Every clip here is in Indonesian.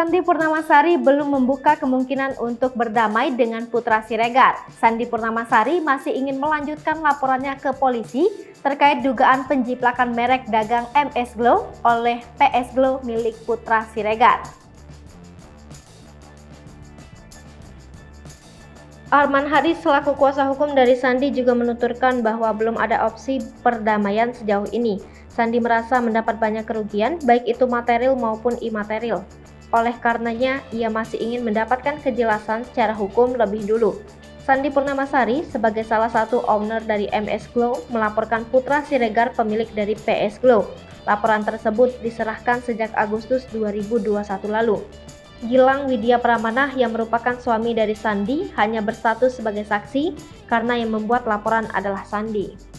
Sandi Purnamasari belum membuka kemungkinan untuk berdamai dengan Putra Siregar. Sandi Purnamasari masih ingin melanjutkan laporannya ke polisi terkait dugaan penjiplakan merek dagang MS Glow oleh PS Glow milik Putra Siregar. Arman Haris selaku kuasa hukum dari Sandi juga menuturkan bahwa belum ada opsi perdamaian sejauh ini. Sandi merasa mendapat banyak kerugian, baik itu material maupun imaterial. Oleh karenanya, ia masih ingin mendapatkan kejelasan secara hukum lebih dulu. Sandi Purnamasari sebagai salah satu owner dari MS Glow melaporkan Putra Siregar pemilik dari PS Glow. Laporan tersebut diserahkan sejak Agustus 2021 lalu. Gilang Widya Pramanah yang merupakan suami dari Sandi hanya berstatus sebagai saksi karena yang membuat laporan adalah Sandi.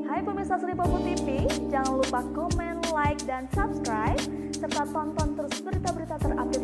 Hai pemirsa Sri Popo TV, jangan lupa komen, like, dan subscribe, serta tonton terus berita-berita terupdate